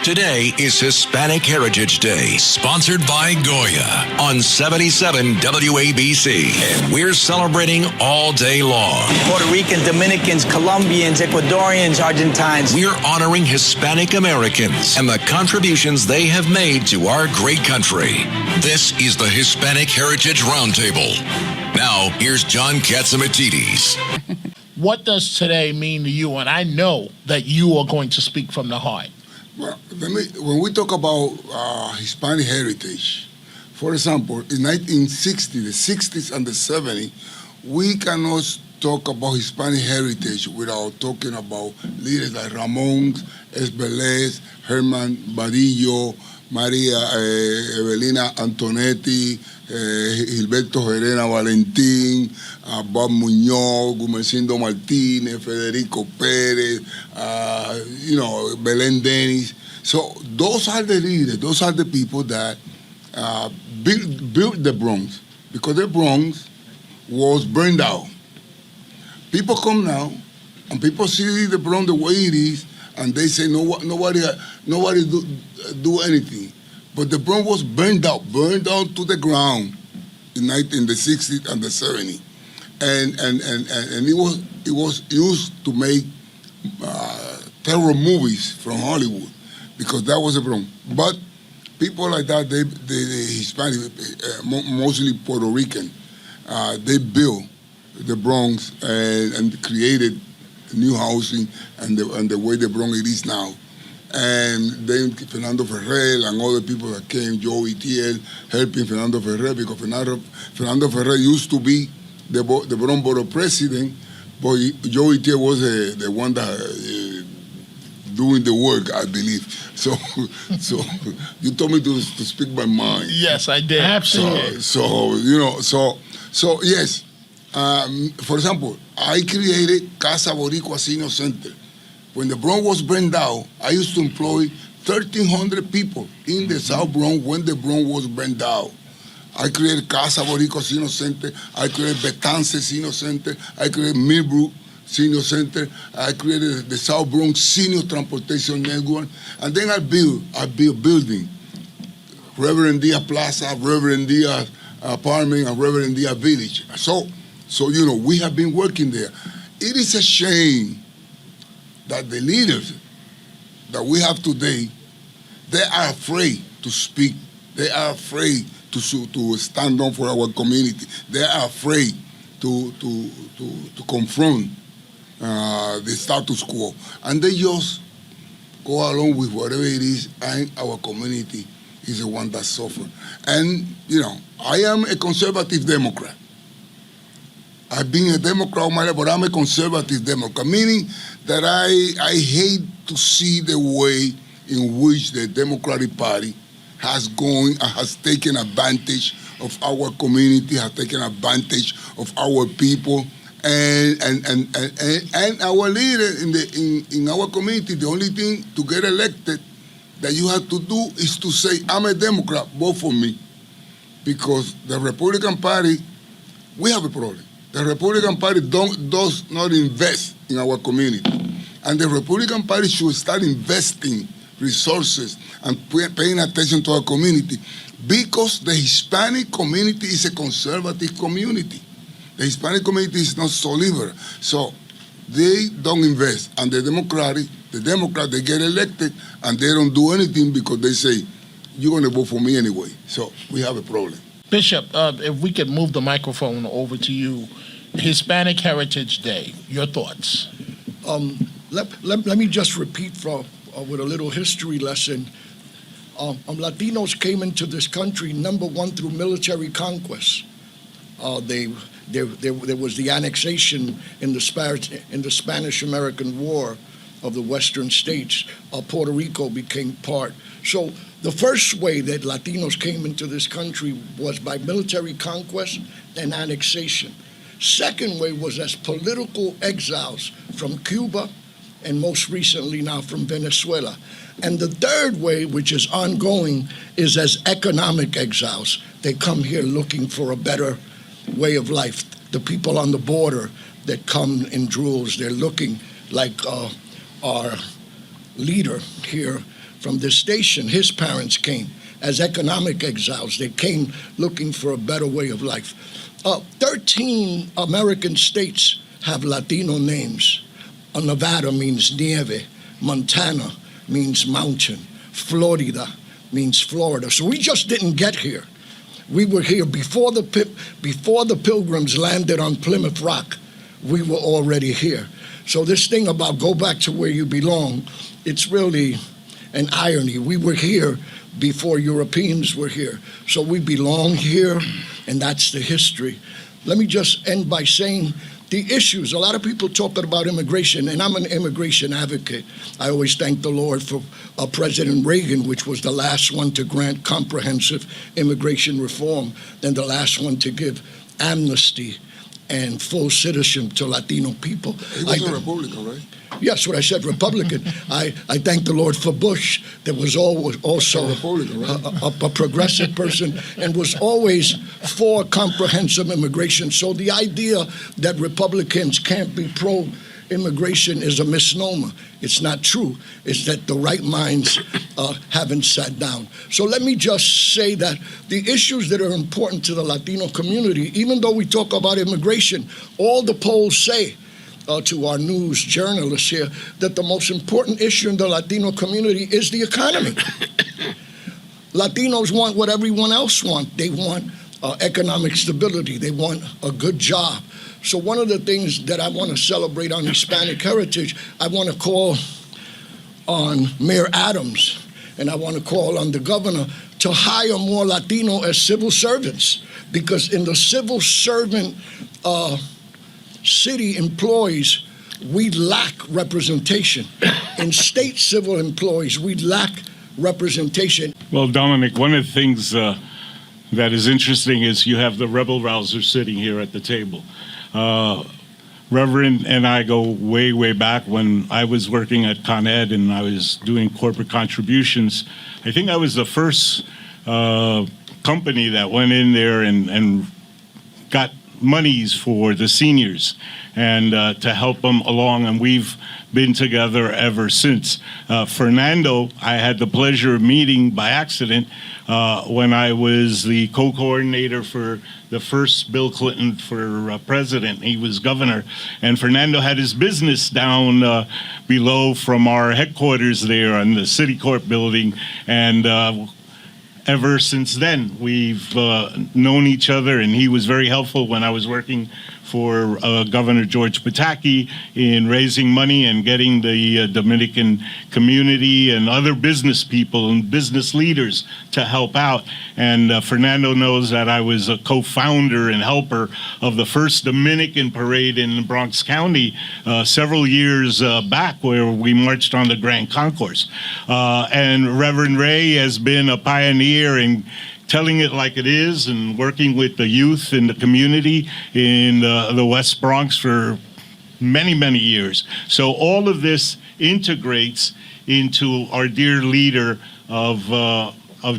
Today is Hispanic Heritage Day, sponsored by Goya on 77 WABC. And we're celebrating all day long. Puerto Ricans, Dominicans, Colombians, Ecuadorians, Argentines. We're honoring Hispanic Americans and the contributions they have made to our great country. This is the Hispanic Heritage Roundtable. Now, here's John Katsimatidis. What does today mean to you? And I know that you are going to speak from the heart. Well, when we talk about Hispanic heritage, for example, in 1960, the 60s and the 70s, we cannot talk about Hispanic heritage without talking about leaders like Ramon Esbelez, Herman Badillo, Maria Evelina Antonetti, Gilberto Herrera Valentín, Bob Muñoz, Gumercindo Martínez, Federico Pérez, Belén Dennis. So those are the leaders, those are the people that built the Bronx, because the Bronx was burned out. People come now, and people see the Bronx the way it is, and they say nobody do anything. But the Bronx was burned down to the ground in the 60s and the 70s, and it was used to make terror movies from Hollywood, because that was the Bronx. But people like that, the Hispanic, mostly Puerto Rican, they built the Bronx and created new housing and the way the Bronx it is now. And then Fernando Ferrer and other people that came, Joe Itiel, helping Fernando Ferrer, because Fernando Ferrer used to be the Bronx Borough president, but Joe Itiel was the one that doing the work, I believe. So you told me to speak my mind. Yes, I did. Absolutely. So yes. For example, I created Casa Boricua Senior Center. When the Bronx was burned down, I used to employ 1,300 people in the South Bronx when the Bronx was burned down. I created Casa Boricua Senior Center. I created Betance Senior Center. I created Millbrook Senior Center. I created the South Bronx Senior Transportation Network. And then I built building. Reverend Diaz Plaza, Reverend Diaz Apartment, and Reverend Diaz Village. So we have been working there. It is a shame that the leaders that we have today, they are afraid to speak. They are afraid to stand up for our community. They are afraid to confront the status quo. And they just go along with whatever it is, and our community is the one that suffers. And, I am a conservative Democrat. I've been a Democrat all my life, but I'm a conservative Democrat, meaning that I hate to see the way in which the Democratic Party has gone and has taken advantage of our community, has taken advantage of our people, and our leaders in our community. The only thing to get elected that you have to do is to say, I'm a Democrat, vote for me. Because the Republican Party, we have a problem. The Republican Party does not invest in our community. And the Republican Party should start investing resources and paying attention to our community, because the Hispanic community is a conservative community. The Hispanic community is not so liberal. So they don't invest. And the Democrats, they get elected and they don't do anything because they say, you're going to vote for me anyway. So we have a problem. Bishop, if we could move the microphone over to you. Hispanic Heritage Day, your thoughts? Let me just repeat with a little history lesson. Latinos came into this country, number one, through military conquest. There was the annexation in the Spanish-American War of the Western states. Puerto Rico became part. So the first way that Latinos came into this country was by military conquest and annexation. Second way was as political exiles from Cuba, and most recently now from Venezuela. And the third way, which is ongoing, is as economic exiles. They come here looking for a better way of life. The people on the border that come in drools, they're looking like our leader here from this station. His parents came as economic exiles. They came looking for a better way of life. 13 American states have Latino names. Nevada means nieve. Montana means mountain. Florida means Florida. So we just didn't get here. We were here before the Pilgrims landed on Plymouth Rock. We were already here. So this thing about go back to where you belong, it's really an irony. We were here before Europeans were here. So we belong here, and that's the history. Let me just end by saying the issues. A lot of people talk about immigration, and I'm an immigration advocate. I always thank the Lord for President Reagan, which was the last one to grant comprehensive immigration reform, then the last one to give amnesty and full citizenship to Latino people. He was a Republican, right? Yes, what I said, Republican. I thank the Lord for Bush, that was also a progressive person and was always for comprehensive immigration. So the idea that Republicans can't be pro-immigration is a misnomer. It's not true. It's that the right minds haven't sat down. So let me just say that the issues that are important to the Latino community, even though we talk about immigration, all the polls say, to our news journalists here, that the most important issue in the Latino community is the economy. Latinos want what everyone else wants. They want economic stability. They want a good job. So one of the things that I want to celebrate on Hispanic Heritage, I want to call on Mayor Adams, and I want to call on the governor to hire more Latino as civil servants, because in the civil servant city employees, we lack representation. In state civil employees, we lack representation. Well, Dominic, one of the things that is interesting is you have the rebel rouser sitting here at the table. Reverend and I go way, way back when I was working at Con Ed and I was doing corporate contributions. I think I was the first company that went in there and got monies for the seniors and to help them along, and we've been together ever since. Fernando, I had the pleasure of meeting by accident when I was the co-coordinator for the first Bill Clinton for president. He was governor, and Fernando had his business down below from our headquarters there on the City Court building, and ever since then, we've known each other, and he was very helpful when I was working for Governor George Pataki in raising money and getting the Dominican community and other business people and business leaders to help out. And Fernando knows that I was a co-founder and helper of the first Dominican parade in Bronx County several years back, where we marched on the Grand Concourse. And Reverend Ray has been a pioneer in telling it like it is and working with the youth in the community in the West Bronx for many, many years. So all of this integrates into our dear leader of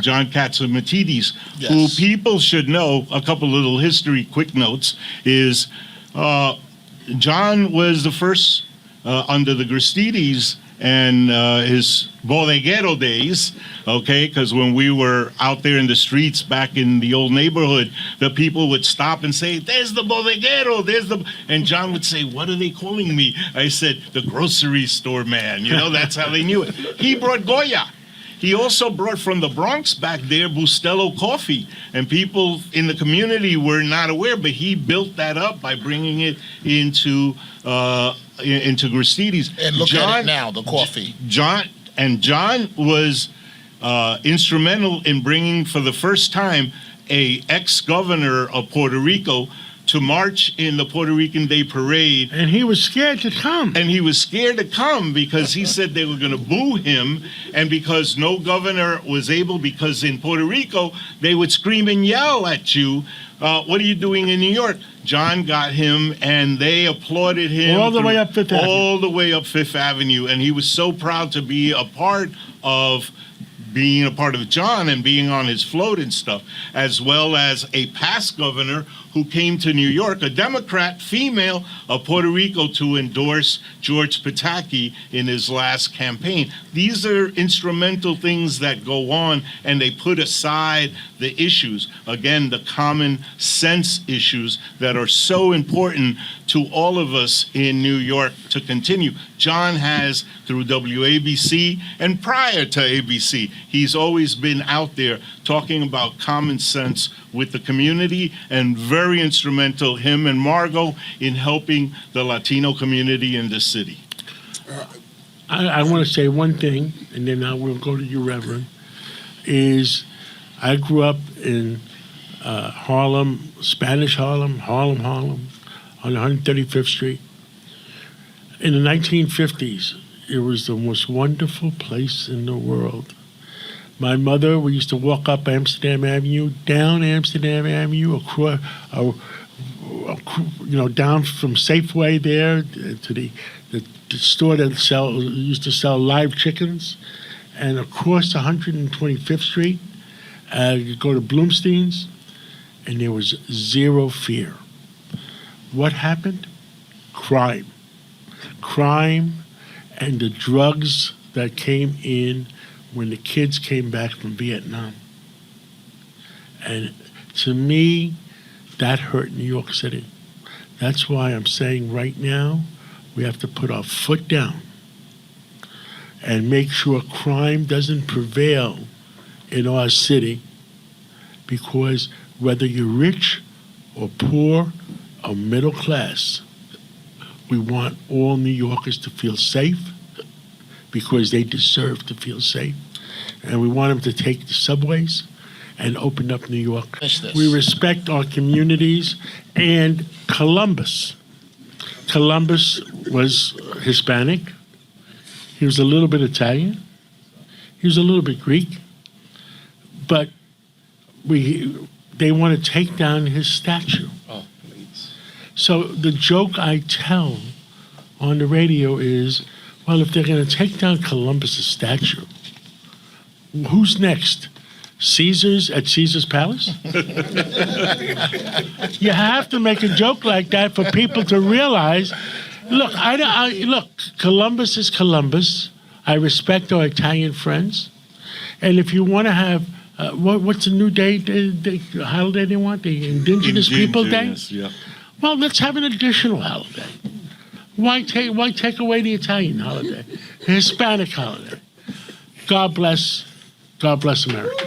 John Catsimatidis, Yes. who people should know. A couple little history quick notes is John was the first under the Gristides and his bodeguero days, okay, because when we were out there in the streets back in the old neighborhood, the people would stop and say, "There's the bodeguero, there's the," and John would say, "What are they calling me?" I said, "The grocery store man." You know, that's how they knew it. He brought Goya. He also brought from the Bronx back there Bustelo coffee, and people in the community were not aware, but he built that up by bringing it into Gristides. And look at it now, the coffee. John was instrumental in bringing for the first time a ex-governor of Puerto Rico to march in the Puerto Rican Day Parade. And he was scared to come. And he was scared to come because he said they were going to boo him, and because no governor was able, because in Puerto Rico, they would scream and yell at you, "What are you doing in New York?" John got him, and they applauded him. All the way up Fifth Avenue. All the way up Fifth Avenue. And he was so proud to be a part of John and being on his float and stuff, as well as a past governor who came to New York, a Democrat female of Puerto Rico, to endorse George Pataki in his last campaign. These are instrumental things that go on, and they put aside the issues, again, the common sense issues that are so important to all of us in New York to continue. John has, through WABC and prior to ABC, he's always been out there talking about common sense with the community, and very instrumental, him and Margot, in helping the Latino community in the city. I want to say one thing, and then I will go to you, Reverend, is I grew up in Harlem, Spanish Harlem, Harlem, on 135th Street. In the 1950s, it was the most wonderful place in the world. My mother, we used to walk up Amsterdam Avenue, down Amsterdam Avenue, across, down from Safeway there to the store that used to sell live chickens, and across 125th Street, you go to Bloomstein's, and there was zero fear. What happened? Crime, and the drugs that came in when the kids came back from Vietnam. And to me, that hurt New York City. That's why I'm saying right now, we have to put our foot down and make sure crime doesn't prevail in our city, because whether you're rich or poor or middle class, we want all New Yorkers to feel safe, because they deserve to feel safe. And we want them to take the subways and open up New York. We respect our communities. And Columbus was Hispanic. He was a little bit Italian. He was a little bit Greek. But they want to take down his statue. Oh, please. So the joke I tell on the radio is, well, if they're going to take down Columbus's statue, who's next? Caesar's at Caesar's Palace? You have to make a joke like that for people to realize, look, look, Columbus is Columbus. I respect our Italian friends. And if you want to have, what's the new day, the holiday they want? The Indigenous People Day? Yeah. Well, let's have an additional holiday. Why take away the Italian holiday, the Hispanic holiday? God bless America.